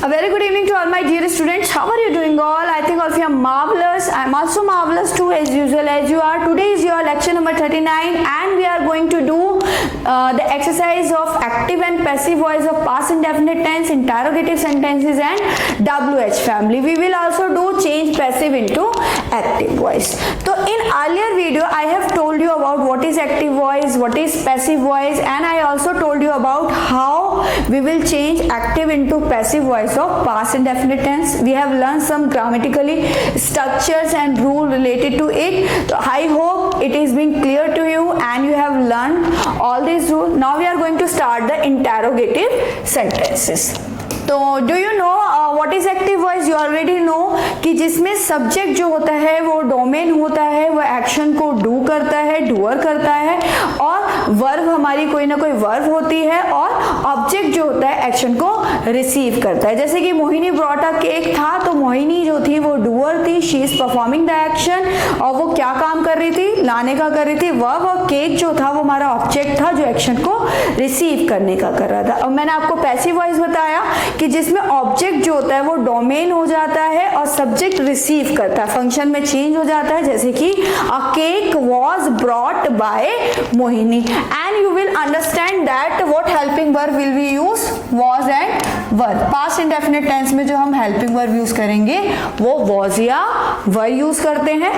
A very good evening to all my dear students. How are you doing all? I think all of you are marvelous. I am also marvelous too, as usual as you are. Today is your lecture number 39 and we are going to do the exercise of active and passive voice of past indefinite tense, interrogative sentences and WH family. We will also do change passive into active voice. So in earlier video I have told you about what is active voice, what is passive voice, and I also told you about how we will change active into passive voice of past indefinite tense. We have learned some grammatically structures and rule related to it. So I hope it is being clear to you and you have learned all these rules. Now we are going to start the interrogative sentences. तो do you know what is active voice? You already know कि जिसमें subject जो होता है वो domain होता है, वो एक्शन को डू करता है, डूअर करता है, और वर्ब हमारी कोई ना कोई वर्ब होती है, और ऑब्जेक्ट जो होता है एक्शन को रिसीव करता है. जैसे कि मोहिनी ब्रॉट अ केक था, तो मोहिनी जो थी वो डूअर थी, she is performing the action, और वो क्या काम कर रही थी? लाने का कर रही थी वर्ब, और केक जो था वो हमारा ऑब्जेक्ट था जो एक्शन को रिसीव करने का कर रहा था. और मैंने आपको पैसिव वॉइस बताया कि जिसमें ऑब्जेक्ट जो होता है वो डोमेन हो जाता है और सब्जेक्ट रिसीव करता है, फंक्शन में चेंज हो जाता है. जैसे कि a cake was brought by Mohini, and you will understand that what helping verb will we use? Was and were. Past indefinite tense में जो हम हेल्पिंग वर्ब यूज करेंगे वो वाज या वर यूज करते हैं.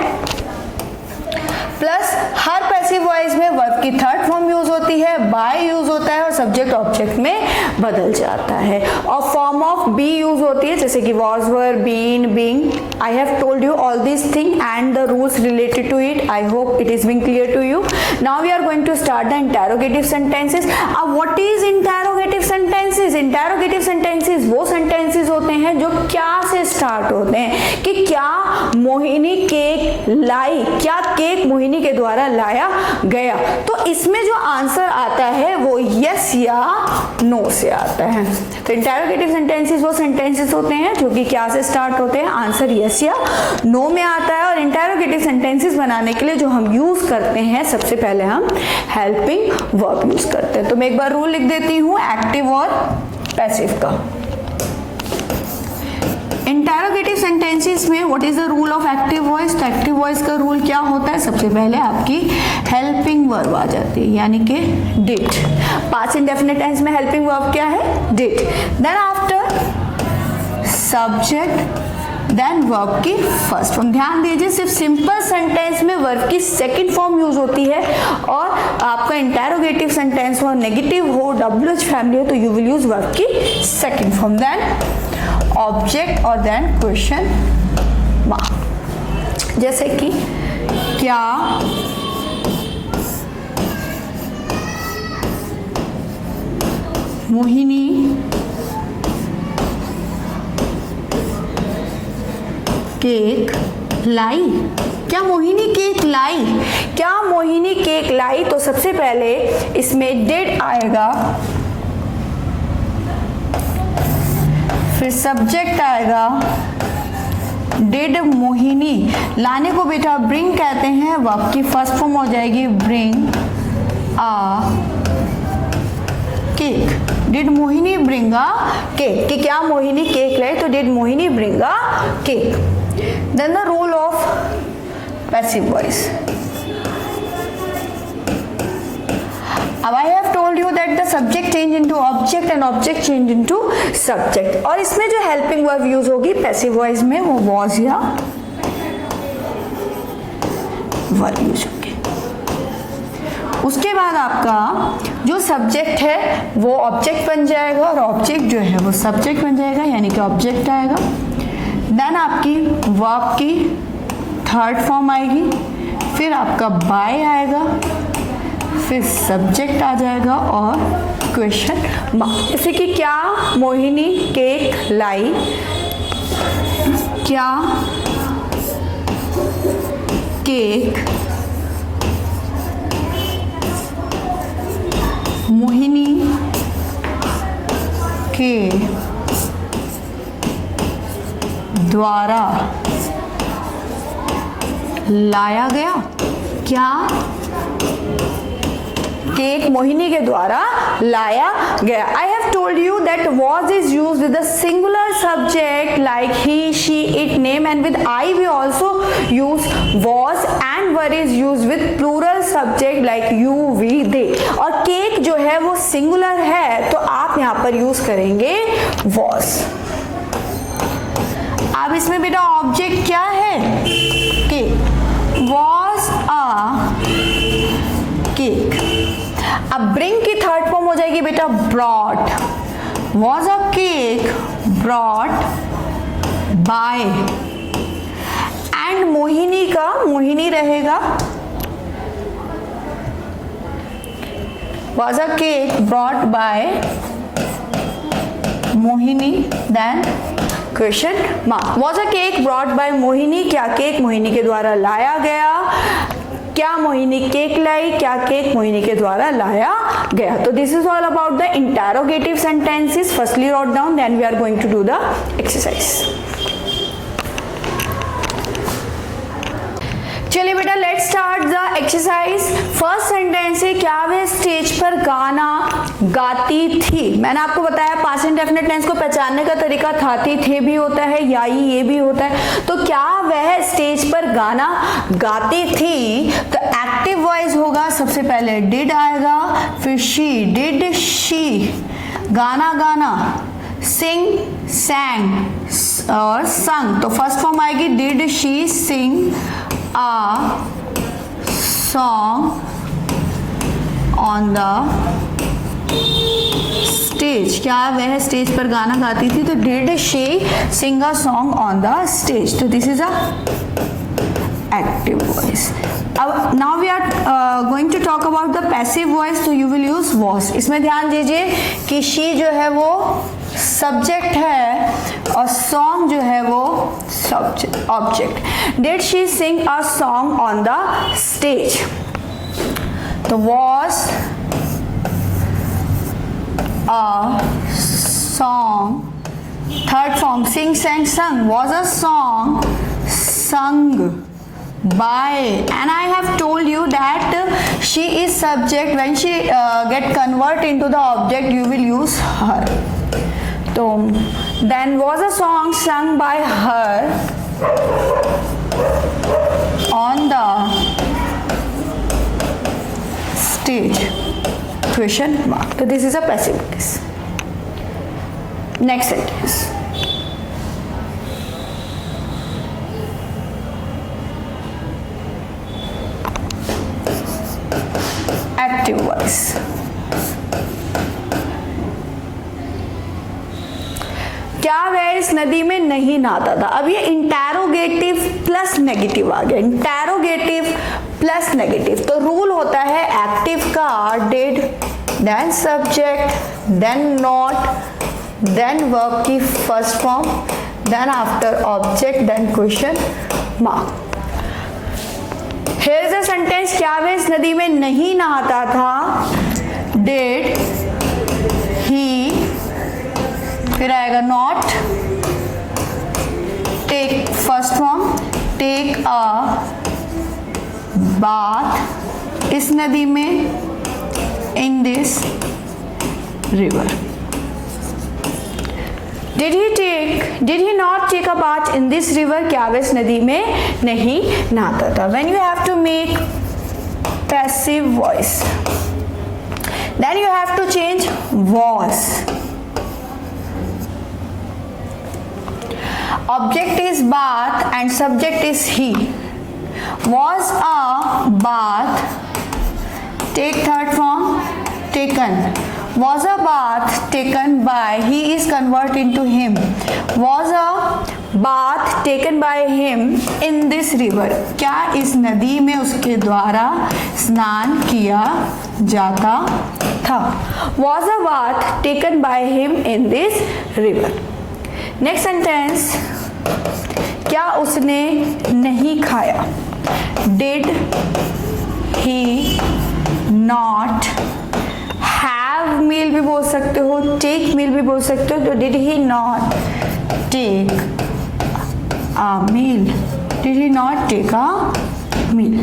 प्लस हर पैसिव वॉइस में verb की थर्ड फॉर्म यूज होती है, बाय यूज होता है और सब्जेक्ट ऑब्जेक्ट में बदल जाता है, और फॉर्म ऑफ बी यूज होती है, जैसे कि was, were, been, being. I have told you all this thing and the rules related to it. I hope it is being clear to you. Now we are going to start the interrogative sentences. अब what is interrogative sentences? Interrogative sentences वो sentences होते हैं जो क्या से start होते हैं, कि क्या मोहिनी केक लाई, क्या केक मोहिनी के द्वारा लाया गया. तो इसमें जो आंसर आता है वो यस या नो से आता है. तो इंटेरोगेटिव सेंटेंसेस वो सेंटेंसेस होते हैं जो कि क्या से स्टार्ट होते हैं, आंसर यस या नो में आता है. और इंटेरोगेटिव सेंटेंसेस बनाने के लिए जो हम यूज करते हैं, सबसे पहले हम हेल्पिंग वर्ब यूज करते हैं. तो मैं एक बार रूल लिख देती हूँ एक्टिव और पैसिव का. इंटेरोगेटिव सेंटेंसेस में what is the rule of active voice? तो एक्टिव वॉइस का रूल क्या होता है? सबसे पहले आपकी हेल्पिंग वर्ब आ जाती है, यानी कि डिड. पास्ट इंडेफिनिट टेंस में हेल्पिंग वर्ब क्या है? Did. Then after subject, then verb की फर्स्ट फॉर्म. ध्यान दीजिए, सिर्फ सिंपल सेंटेंस में वर्ब की सेकंड फॉर्म यूज होती है, और आपका इंटेरोगेटिव सेंटेंस हो, नेगेटिव हो, WH फैमिली हो, तो यू विल यूज वर्ब की सेकंड फॉर्म, देन ऑब्जेक्ट और देन क्वेश्चन मार्क. जैसे कि क्या मोहिनी केक लाई? क्या मोहिनी केक लाई? क्या मोहिनी केक लाई? तो सबसे पहले इसमें डिड आएगा, फिर सब्जेक्ट आएगा, डिड मोहिनी लाने को बेटा ब्रिंग कहते हैं, वर्ब की फर्स्ट फॉर्म हो जाएगी bring a cake. Did Mohini bring a cake, कि क्या मोहिनी केक लाई? तो did Mohini bring a cake. Then the rule of passive voice. अब I have told you that the subject change into object and object change into subject. और इसमें जो helping verb use होगी passive voice में वो was या verb use होगी. उसके बाद आपका जो सब्जेक्ट है वो ऑब्जेक्ट बन जाएगा, और ऑब्जेक्ट जो है वो सब्जेक्ट बन जाएगा, यानी कि ऑब्जेक्ट आएगा. देन आपकी वर्ब की थर्ड फॉर्म आएगी, फिर आपका बाय आएगा, फिर सब्जेक्ट आ जाएगा और क्वेश्चन मार्क. जैसे कि क्या मोहिनी केक लाई? क्या केक मोहिनी के द्वारा लाया गया? क्या केक मोहिनी के द्वारा लाया गया। आई have told you that was is used with a singular subject like he, she, it, name, and with I we also use was, and were is used with plural subject like you, we, they। और cake जो है वो singular है तो आप यहाँ पर use करेंगे was। अब इसमें बेटा ऑब्जेक्ट क्या है? केक। was a cake। अब ब्रिंग की थर्ड फॉर्म हो जाएगी बेटा brought. was a cake brought by, and Mohini का मोहिनी रहेगा was a cake brought by Mohini, then question mark. was a cake brought by Mohini, क्या केक मोहिनी के द्वारा लाया गया? क्या मोहिनी केक लाई? क्या केक मोहिनी के द्वारा लाया गया? तो this is all about the interrogative sentences. Firstly note down, then we are going to do the exercise. चलिए बेटा let's start the exercise. First sentence है क्या वह स्टेज पर गाना गाती थी? मैंने आपको बताया पास्ट इंडेफिनिट टेंस को पहचानने का तरीका था, थे भी होता है, या ये भी होता है। तो क्या वह स्टेज पर गाना गाती थी? तो एक्टिव वॉइस होगा, सबसे पहले डिड आएगा, फिर शी, डिड शी, गाना गाना, सिंग सैंग और संग। तो फर्स्ट फॉर्म आएगी did she Singh a song on the stage। क्या वह स्टेज पर गाना गाती थी? तो did she sing a song on the stage। तो this is a active voice। अब now we are going to talk about the passive voice। तो you will use was। इसमें ध्यान दीजिए कि she जो है वो सब्जेक्ट है और सॉन्ग जो है वो object. Did she sing a song on the stage? तो was a song, third form sing sang sung, was a song sung by, and I have told you that she is subject. When she get convert into the object you will use her। तो then was a song sung by her on the stage? Question mark। तो this is a passive voice। Next sentence। Active voice। क्या वह इस नदी में नहीं नहाता था? अब ये इंटेरोगेटिव प्लस नेगेटिव आ गया, इंटेरोगेटिव प्लस नेगेटिव। तो रूल होता है एक्टिव का did, then subject, then not, then verb की first form, then after object, then question mark. Here is a sentence, क्या वह इस नदी में नहीं नहाता था? डिड ही, फिर आएगा not, take first form, take a bath इस नदी में, in this river. Did he not take a bath in this river? क्या वह इस नदी में नहीं नहाता था? When you have to make passive voice, then you have to change was। Object is bath and subject is he। Was a bath, take third form, taken। Was a bath taken by, he is convert into him। Was a bath taken by him in this river। क्या इस नदी में उसके द्वारा स्नान किया जाता था? Was a bath taken by him in this river। Next sentence, क्या उसने नहीं खाया? डिड ही नॉट हैव मील भी बोल सकते हो, टेक मील भी बोल सकते हो। तो did he not take a meal, did he not take a meal.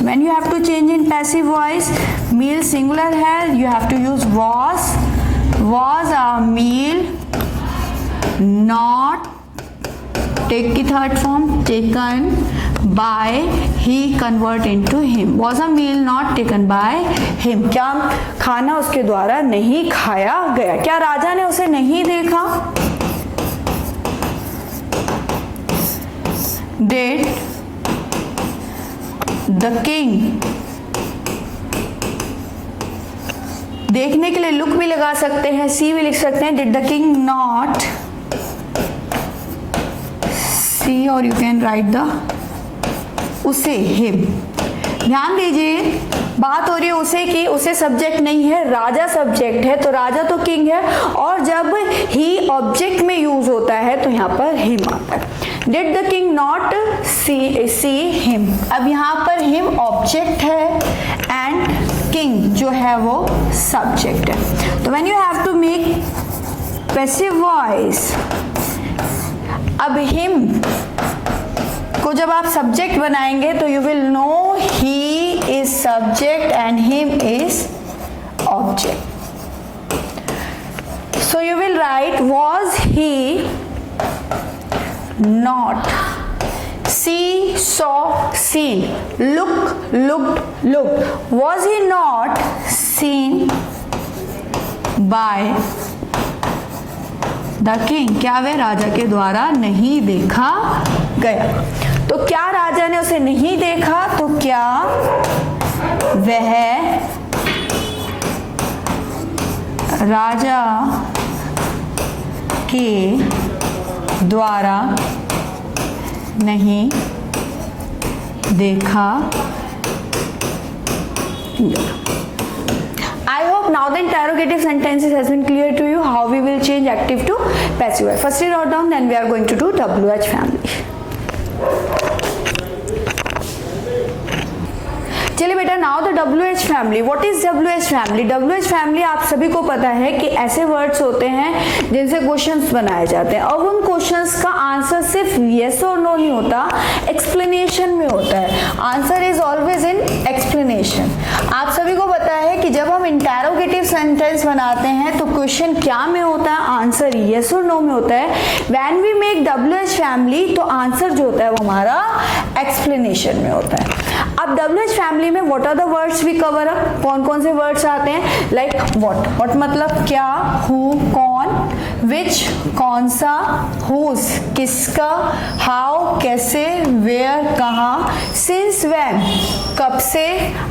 When you have to change in passive voice, meal singular है, you have to use was a meal not, take की third form, taken by he convert into him. Was a meal not taken by him. क्या खाना उसके द्वारा नहीं खाया गया? क्या राजा ने उसे नहीं देखा? Did the king, देखने के लिए लुक भी लगा सकते हैं, सी भी लिख सकते हैं. Did the king not see, और you can write the उसे, him. ध्यान दीजिए, बात हो रही है उसे की, उसे सब्जेक्ट नहीं है, राजा सब्जेक्ट है, तो राजा तो किंग है, और जब ही ऑब्जेक्ट में यूज होता है तो यहाँ पर हिम आता है. Did the king not see him. अब यहाँ पर हिम ऑब्जेक्ट है एंड किंग जो है वो सब्जेक्ट है. तो when you have to make passive voice, अब हिम को जब आप सब्जेक्ट बनाएंगे तो you will know he is subject and him is object. So you will write was he not, see saw seen, look looked looked. Was he not seen by the king, क्या वह राजा के द्वारा नहीं देखा गया? तो क्या राजा ने उसे नहीं देखा, तो क्या वह राजा के द्वारा नहीं देखा गया? I hope now the interrogative sentences has been clear to you how we will change active to passive voice. Firstly write down, then we are going to do WH family. चलिए बेटा, now the WH family. What is WH family? WH family आप सभी को पता है कि ऐसे words होते हैं जिनसे क्वेश्चंस बनाए जाते हैं. अब उन क्वेश्चंस का आंसर सिर्फ यस और नो नहीं होता, एक्सप्लेनेशन में होता है. Answer is always in explanation. आप सभी को पता है कि जब हम इंटेरोगेटिव सेंटेंस बनाते हैं तो क्वेश्चन क्या में होता है, आंसर यस और नो में होता है. When we make WH family तो आंसर जो होता है वो हमारा एक्सप्लेनेशन में होता है. अब WH फैमिली में what are the words we cover up? कौन कौन से वर्ड्स आते हैं? लाइक व्हाट मतलब क्या, हु कौन, विच कौन सा, हुज किसका, हाउ कैसे, वेयर कहाँ, सिंस व्हेन कब से,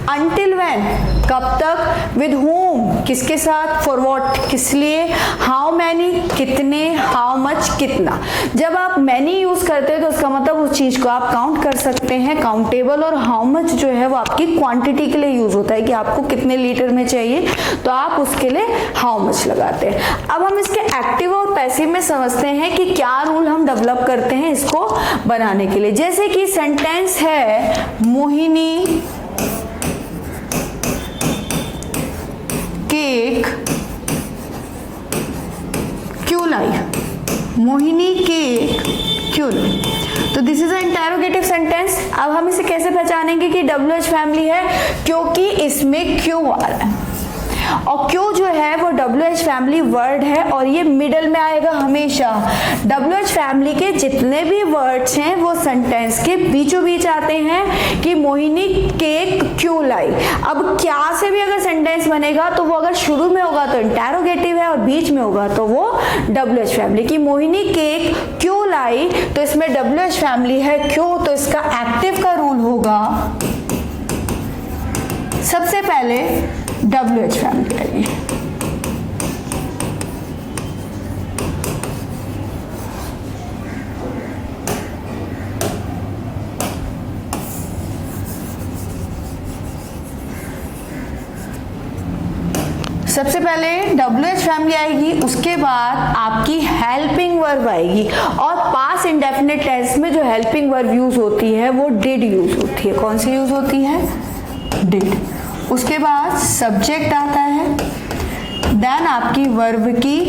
अंटिल व्हेन कब तक, विद whom किसके साथ, फॉर व्हाट किस लिए, हाउ मैनी कितने, हाउ मच कितना. जब आप मैनी यूज करते हैं तो उसका मतलब उस चीज को आप काउंट कर सकते हैं, काउंटेबल. और हाउ मच जो है वो आपकी क्वांटिटी के लिए यूज होता है कि आपको कितने लीटर में चाहिए, तो आप उसके लिए हाउ मच लगाते हैं. अब हम इसके एक्टिव और पैसिव में समझते हैं कि क्या रूल हम डेवलप करते हैं इसको बनाने के लिए. जैसे कि सेंटेंस है मोहिनी केक क्यों लाई, मोहिनी केक क्यों लाई. तो this is a interrogative sentence. अब हम इसे कैसे पहचानेंगे कि WH फैमिली है? क्योंकि इसमें क्यों आ रहा है, और क्यों जो है वो WH फैमिली वर्ड है और ये मिडल में आएगा हमेशा. WH फैमिली के जितने भी वर्ड्स हैं वो सेंटेंस के बीचों बीच आते हैं कि मोहिनी केक क्यों लाई. अब क्या से भी अगर सेंटेंस बनेगा तो वो अगर शुरू में होगा तो इंटेरोगेटिव है और बीच में होगा तो वो WH फैमिली. की मोहिनी केक क्यों लाई, तो इसमें WH फैमिली है क्यों, तो इसका एक्टिव का रूल होगा सबसे पहले WH फैमिली आएगी. सबसे पहले WH फैमिली आएगी, उसके बाद आपकी हेल्पिंग वर्ब आएगी. और पास्ट इंडेफिनिट टेंस में जो हेल्पिंग वर्ब यूज होती है वो डिड यूज होती है. कौन सी यूज होती है? डिड. उसके बाद सब्जेक्ट आता है, देन आपकी वर्ब की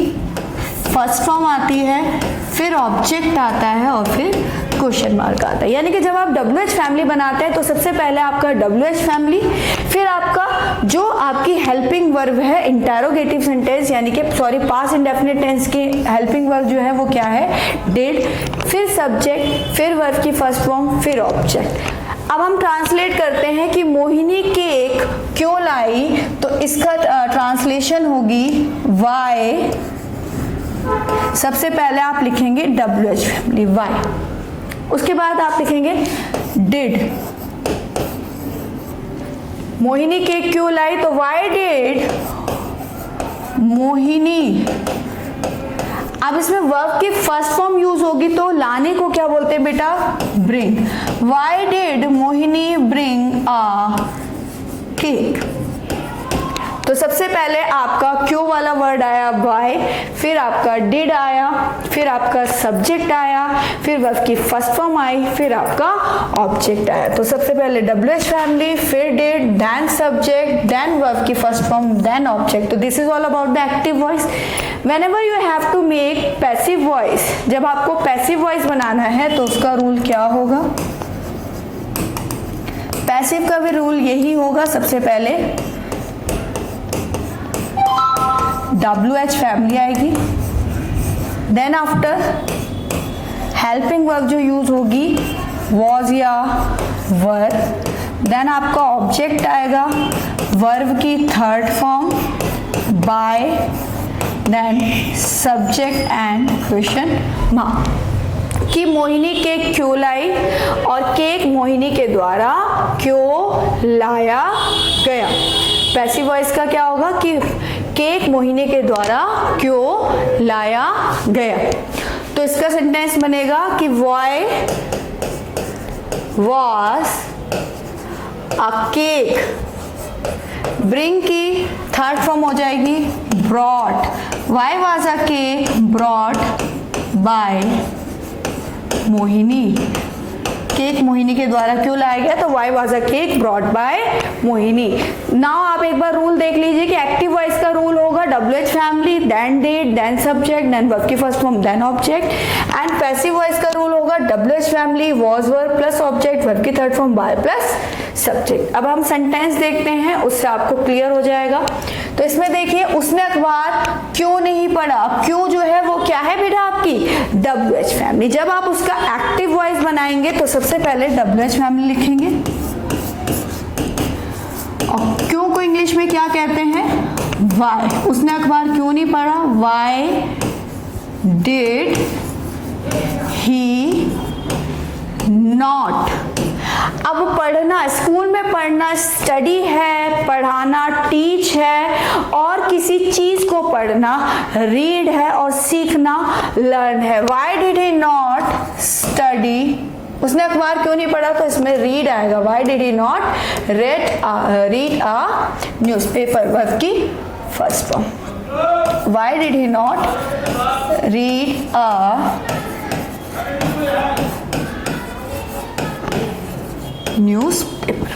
फर्स्ट फॉर्म आती है, फिर ऑब्जेक्ट आता है और फिर क्वेश्चन मार्क आता है। यानी कि जब आप WH फैमिली बनाते हैं तो सबसे पहले आपका WH फैमिली, फिर आपका जो आपकी हेल्पिंग वर्ब है इंटरोगेटिव सेंटेंस यानी कि पास्ट इंडेफिनिट टेंस की हेल्पिंग वर्ब जो है वो क्या है, डिड, फिर सब्जेक्ट, फिर वर्ब की फर्स्ट फॉर्म, फिर ऑब्जेक्ट। अब हम ट्रांसलेट करते हैं कि मोहिनी केक क्यों लाई, तो इसका ट्रांसलेशन होगी वाई। सबसे पहले आप लिखेंगे WH फैमिली वाई, उसके बाद आप लिखेंगे डिड। मोहिनी केक क्यों लाई, तो वाई डिड मोहिनी। अब इसमें वर्ब की फर्स्ट फॉर्म यूज होगी तो लाने को क्या बोलते हैं बेटा, bring. Why did Mohini bring a cake. तो सबसे पहले आपका क्यों वाला वर्ड आया वाई, फिर आपका डिड आया, फिर आपका सब्जेक्ट आया, फिर वर्ब की फर्स्ट फॉर्म आई, फिर आपका ऑब्जेक्ट आया। तो सबसे पहले WH फैमिली, फिर did, then subject, then verb की फर्स्ट फॉर्म, देन ऑब्जेक्ट। तो this is all about the active voice. Whenever you have to make passive voice, जब आपको पैसिव वॉइस बनाना है तो उसका रूल क्या होगा, पैसिव का भी रूल यही होगा। सबसे पहले WH फैमिली आएगी, देन आफ्टर हेल्पिंग वर्ब जो यूज होगी was या वर्ब, देन आपका ऑब्जेक्ट आएगा, वर्ब की third form by, then subject and question mark. कि मोहिनी केक क्यों लाई और केक मोहिनी के द्वारा क्यों लाया गया। पैसिव वॉइस का क्या होगा कि केक मोहिनी के द्वारा क्यों लाया गया। तो इसका सेंटेंस बनेगा कि why was a cake, bring की थर्ड फॉर्म हो जाएगी brought. Why was a cake brought by Mohini, cake Mohini के द्वारा क्यों लाया गया, तो why was a cake brought by Mohini. Now आप एक बार रूल देख लीजिए कि एक्टिव वॉइस का रूल होगा WH family, then did, then subject, then verb की first form, then object. And passive voice का रूल होगा WH family, was verb plus object, verb की third form by plus subject. अब हम sentence देखते हैं, उससे आपको क्लियर हो जाएगा। तो इसमें देखिए उसने अखबार क्यों नहीं पढ़ा, क्यों जो है वो क्या है बेटा आपकी WH फैमिली। जब आप उसका एक्टिव वॉइस बनाएंगे तो सबसे पहले WH फैमिली लिखेंगे और क्यों को इंग्लिश में क्या कहते हैं वाई। उसने अखबार क्यों नहीं पढ़ा, वाई डिड ही नॉट। अब पढ़ना, स्कूल में पढ़ना स्टडी है, पढ़ाना टीच है, और किसी चीज को पढ़ना रीड है, और सीखना लर्न है। Why did he not study, उसने अखबार क्यों नहीं पढ़ा, तो इसमें रीड आएगा। Why did he not read a newspaper, verb की first form. Why did he not read a newspaper.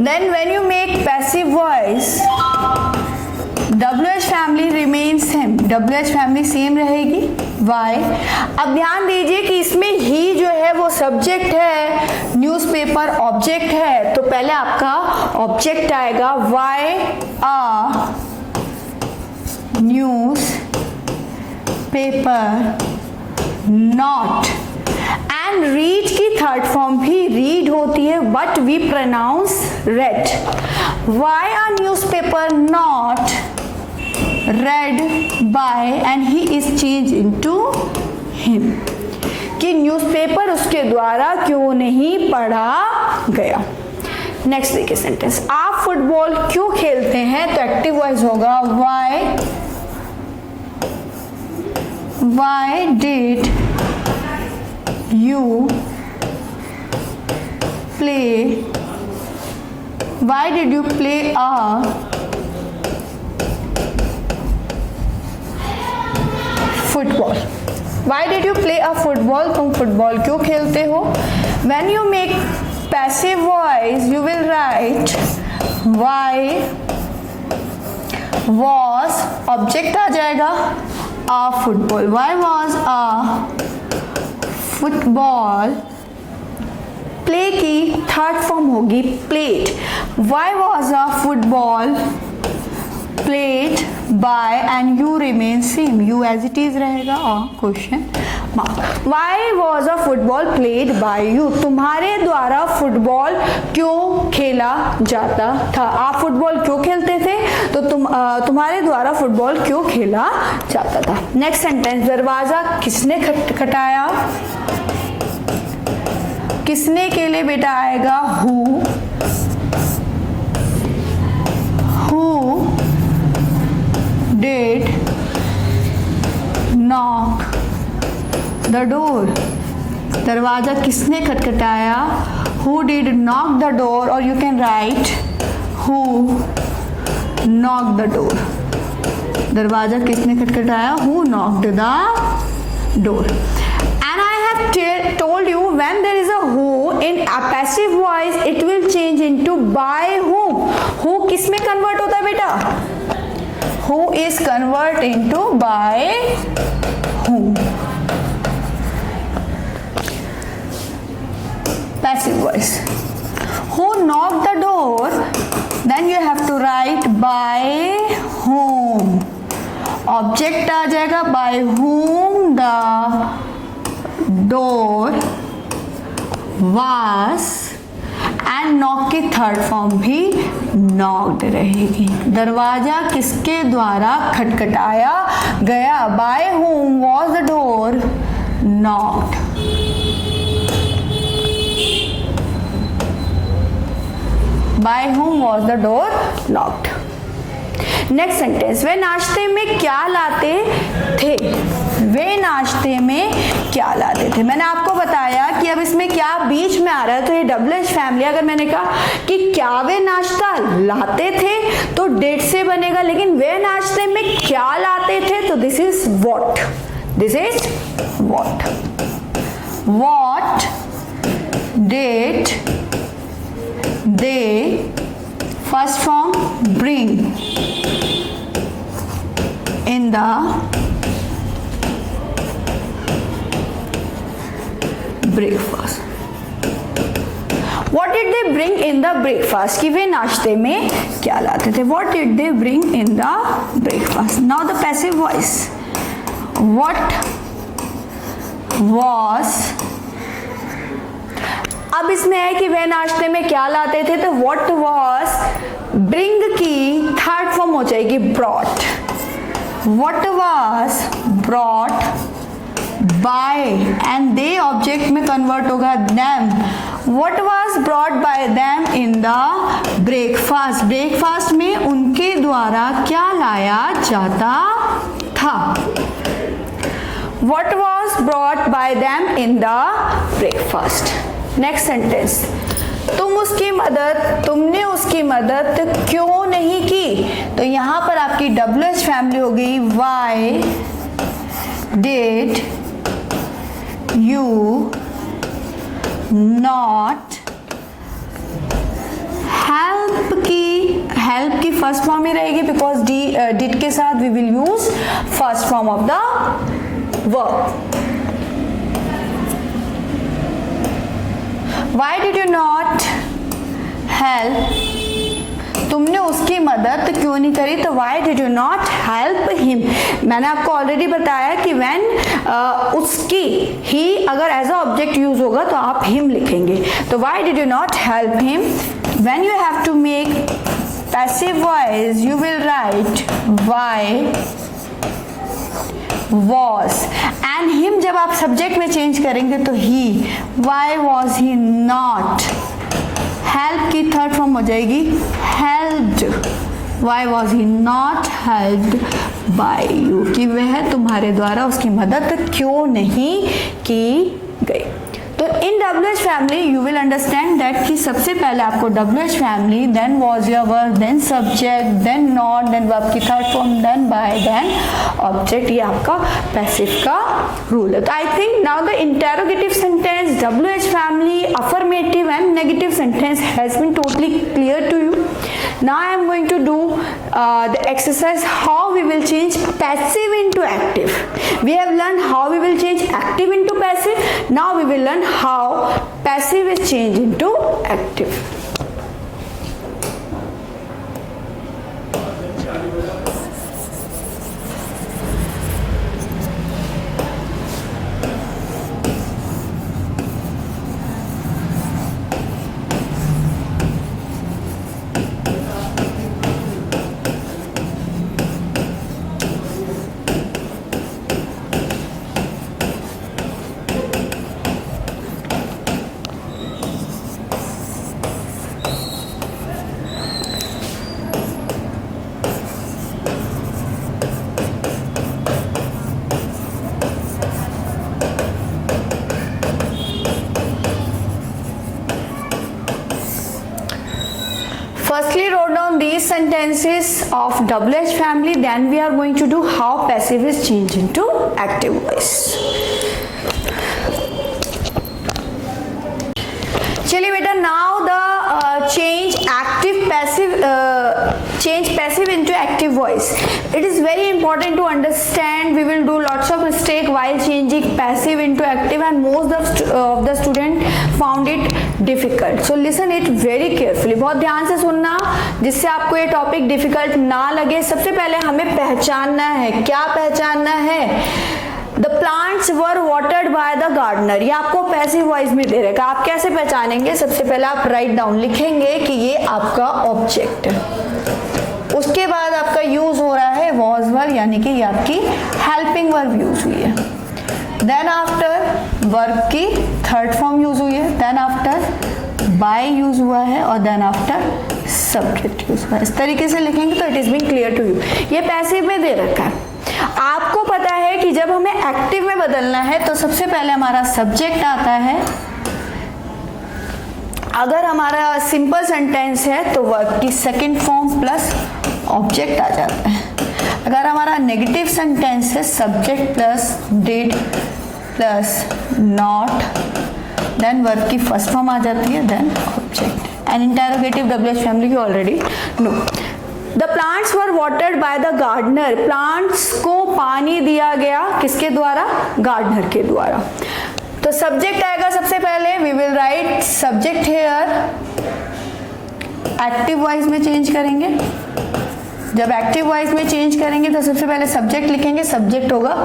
Then when you make passive voice, WH family remains same, WH family same रहेगी। Why? अब ध्यान दीजिए कि इसमें ही जो है वो सब्जेक्ट है, न्यूज़पेपर ऑब्जेक्ट है। तो पहले आपका ऑब्जेक्ट आएगा Why a newspaper not, and read की थर्ड फॉर्म भी रीड होती है but we pronounce red. Why are newspaper not read by and he is change into him, कि न्यूज़पेपर उसके द्वारा क्यों नहीं पढ़ा गया। नेक्स्ट देखिए सेंटेंस, आप फुटबॉल क्यों खेलते हैं, तो एक्टिव वॉइस होगा why did you play, why did you play a football, why did you play a football, तुम फुटबॉल क्यों खेलते हो। when you make passive voice you will write why was, object आ जाएगा, a football? Why was a football? Play की third form होगी played. Why was a football played by and you remain same, you as it is रहेगा और question mark. Why was a football played by you? तुम्हारे द्वारा football क्यों खेला जाता था? आप फुटबॉल क्यों खेलते थे? तो तुम्हारे द्वारा फुटबॉल क्यों खेला जाता था. नेक्स्ट सेंटेंस, दरवाजा किसने खटखटाया? किसने के लिए बेटा आएगा who did knock the door. दरवाजा किसने खटखटाया? Who did knock the door, और you can write who knock the door. दरवाजा किसने खटखटाया? Who knocked the door. Told you when there is a who in a passive voice it will change into by whom. Who किस में convert होता है बेटा? Who is convert into by whom. Passive voice. Who knocked the door? Then you have to write by whom. Object आ जाएगा by whom the door was, and knock की third form भी knocked रहेगी. दरवाजा किसके द्वारा खटखटाया गया? by whom was the door knocked. by whom was the door knocked. Next sentence, वे नाश्ते में क्या लाते थे? वे नाश्ते में क्या लाते थे? मैंने आपको बताया कि अब इसमें क्या बीच में आ रहा है, तो ये WH फैमिली. अगर मैंने कहा कि क्या वे नाश्ता लाते थे तो डेट से बनेगा, लेकिन वे नाश्ते में क्या लाते थे तो this is what. This is what. What did they, first form bring in the breakfast. What did they bring in the breakfast? कि वे नाश्ते में क्या लाते थे? What did they bring in the breakfast? Now the passive voice. What was, अब इसमें है कि वे नाश्ते में क्या लाते थे, तो what was bring की थर्ड फॉर्म हो जाएगी brought. What was brought by, and they object में convert होगा them. What was brought by them in the breakfast. breakfast में उनके द्वारा क्या लाया जाता था? What was brought by them in the breakfast. Next sentence, तुमने उसकी मदद क्यों नहीं की? तो यहां पर आपकी WH फैमिली हो गई. Why did you not help की फर्स्ट फॉर्म ही रहेगी, बिकॉज डिड के साथ we will use first form of the verb. Why did you not help? तुमने उसकी मदद क्यों नहीं करी? तो why did you not help him? मैंने आपको ऑलरेडी बताया कि when उसकी he अगर एज अ ऑब्जेक्ट यूज होगा तो आप him लिखेंगे. तो why did you not help him? When you have to make passive voice, you will write why was, and him जब आप सब्जेक्ट में चेंज करेंगे तो he. Why was he not? help की थर्ड फॉर्म हो जाएगी helped. Why was he not helped by you? कि वह तुम्हारे द्वारा उसकी मदद क्यों नहीं की गई. तो इन WH family you will understand that कि सबसे पहले आपको WH family, then was your verb, then subject, then not, then verb की third form, then by, then object. ये आपका पैसिव का रूल है. तो I think now the interrogative sentence, WH family, affirmative and negative sentence has been totally clear to you. Now I am going to do the exercise how we will change passive into active. We have learned how we will change active into passive. Now we will learn how passive is changed into active. Firstly, wrote down these sentences of WH family. Then we are going to do how passive is changed into active voice. चलिए बेटा, now the change passive into active voice. It is very important to understand. We will do lots of mistake while changing passive into active, and most of the student found it difficult. So listen it very carefully. बहुत ध्यान से सुनना जिससे आपको ये topic difficult ना लगे. सबसे पहले हमें पहचानना है. क्या पहचानना है? The plants were watered by the gardener. ये आपको पैसिव वॉइस में दे रहेगा. आप कैसे पहचानेंगे? सबसे पहले आप राइट डाउन लिखेंगे कि ये आपका ऑब्जेक्ट है. उसके बाद आपका यूज हो रहा है वॉज वर्ब, यानी कि ये आपकी हेल्पिंग वर्ब यूज हुई है. देन आफ्टर वर्ब की थर्ड फॉर्म यूज हुई है. देन आफ्टर बाय यूज हुआ है और देन आफ्टर सब्जेक्ट यूज हुआ है. इस तरीके से लिखेंगे तो it is being clear to you. ये पैसिव में दे रखा है. आपको पता है कि जब हमें एक्टिव में बदलना है तो सबसे पहले हमारा सब्जेक्ट आता है. अगर हमारा सिंपल सेंटेंस है तो वर्ब की सेकंड फॉर्म प्लस ऑब्जेक्ट आ जाता है. अगर हमारा नेगेटिव सेंटेंस है subject plus did plus not, then verb की फर्स्ट फॉर्म आ जाती है, then object. And interrogative WH family की already know. The plants were watered by the gardener. Plants को पानी दिया गया किसके द्वारा? गार्डनर के द्वारा. तो सब्जेक्ट आएगा सबसे पहले. We will write subject here. Active voice में चेंज करेंगे. जब एक्टिव वॉइस में चेंज करेंगे तो सबसे पहले सब्जेक्ट लिखेंगे. सब्जेक्ट होगा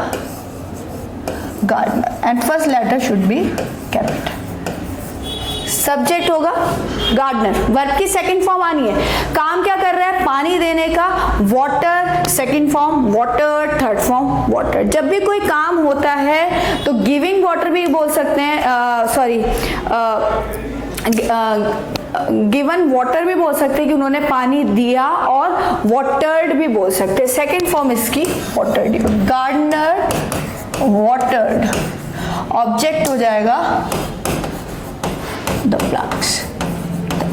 gardener and first letter should be capital. Subject होगा गार्डनर. वर्ब की सेकंड फॉर्म आनी है. काम क्या कर रहा है? पानी देने का. Water second form water, third form water. जब भी कोई काम होता है तो गिविंग वाटर भी बोल सकते हैं, सॉरी गिवन वाटर भी बोल सकते हैं कि उन्होंने पानी दिया, और वाटर्ड भी बोल सकते हैं. सेकंड फॉर्म इसकी वाटर्ड. Gardener watered. ऑब्जेक्ट हो जाएगा द प्लांट्स.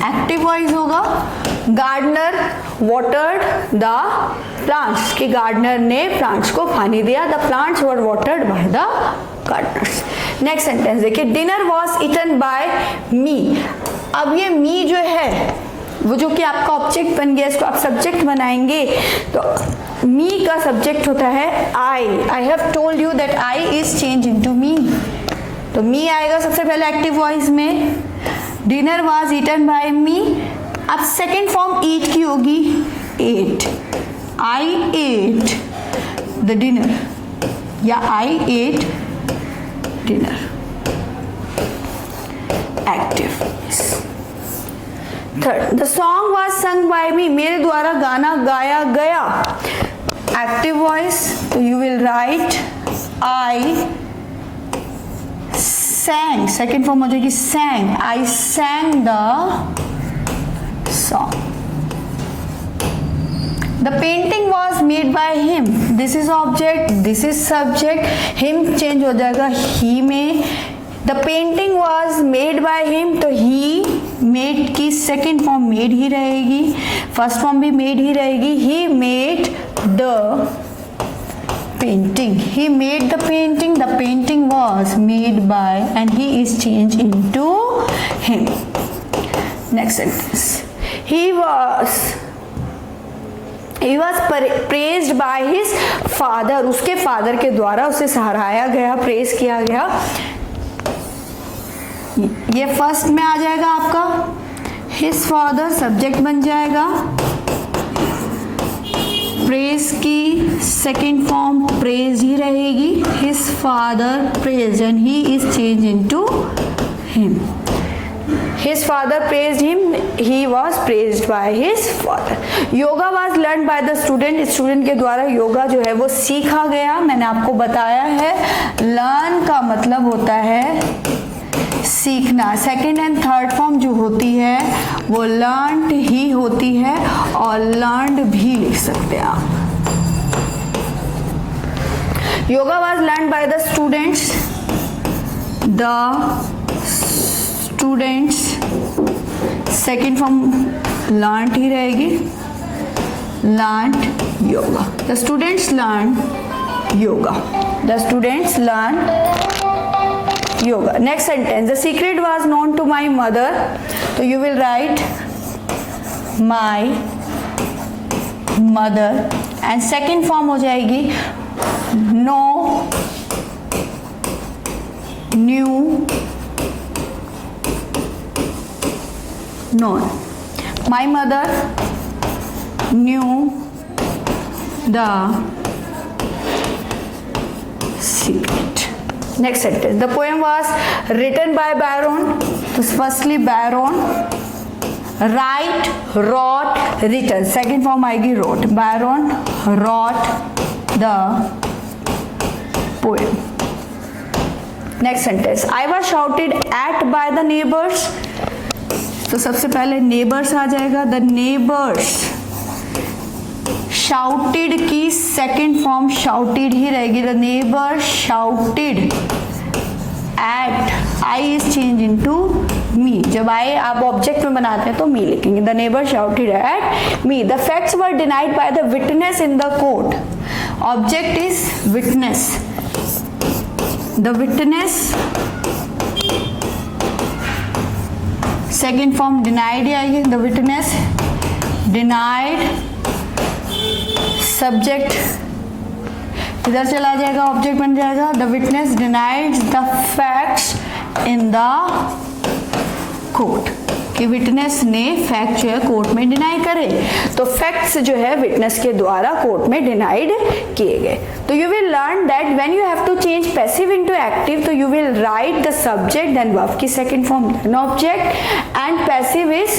एक्टिव वॉइस होगा गार्डनर वाटर्ड द प्लांट्स, कि गार्डनर ने प्लांट्स को पानी दिया. The plants were watered by the gardeners. Next sentence देखिए. Dinner was eaten by me. अब ये मी जो है वो जो कि आपका ऑब्जेक्ट बन गया, इसको आप सब्जेक्ट बनाएंगे. तो मी का सब्जेक्ट होता है I. I have told you that I is change into me. तो मी आएगा सबसे पहले एक्टिव वॉइस में. Dinner was eaten by me. अब सेकेंड फॉर्म ईट की होगी ate. I ate the dinner या I ate dinner. Active. Third, the song was sung by me. मेरे द्वारा गाना गाया गया. Active voice. तो you will write I sang. Second form हो जाएगी sang. I sang the song. The painting was made by him. This is object, this is subject. Him change हो जाएगा he में. The painting was made by him. तो he made की second form made ही रहेगी, first form भी made ही रहेगी. He made the painting. He made the painting. The painting was made by, and he is changed into him. Next sentence. He was He was praised by his father. उसके father के द्वारा उसे सराहाया गया, praise किया गया. ये first में आ जाएगा आपका. His father सब्जेक्ट बन जाएगा. प्रेज की सेकेंड फॉर्म प्रेज ही रहेगी. His father praised and he is changed into him. His father praised him, he was praised by his father. Yoga was learned by the student. Student के द्वारा योगा जो है वो सीखा गया. मैंने आपको बताया है learn का मतलब होता है सीखना. सेकेंड एंड थर्ड फॉर्म जो होती है वो learned ही होती है और learned भी लिख सकते हैं आप. Yoga was learned by the students. The students second form learned ही रहेगी. Learned yoga. The students learn yoga. The students learn yoga. Next sentence. The secret was known to my mother. तो you will write my mother and second form हो जाएगी know knew known. My mother knew the secret. Next sentence. The poem was written by Byron. So firstly Byron. Write, wrote, written. Second form आएगी wrote. Byron wrote the poem. Next sentence. I was shouted at by the neighbors. तो सबसे पहले neighbours आ जाएगा. The neighbours. Shouted की second form shouted ही रहेगी. The neighbours shouted at. I is change into मी. जब आई आप object में बनाते हैं तो मी लिखेंगे. The neighbour shouted at me. The facts were denied by the witness in the court. Object is witness. The witness second form denied ही आएगी. The witness denied. Subject इधर चला जाएगा, ऑब्जेक्ट बन जाएगा. The witness denied the facts in the court. कि witness ने fact जो है कोर्ट में डिनाई करे. तो फैक्ट्स जो है विटनेस के द्वारा कोर्ट में डिनाइड किए गए. तो you will learn that when you have to change passive into active तो you will write the subject then verb की second form then object and passive is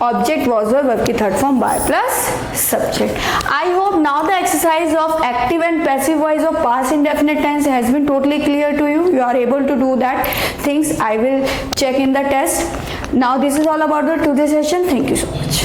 object was verb की third form by plus subject. I hope now the exercise of active and passive voice of past indefinite tense has been totally clear to you. You are able to do that things. I will check in the test. Now this is all about the today's session. Thank you so much.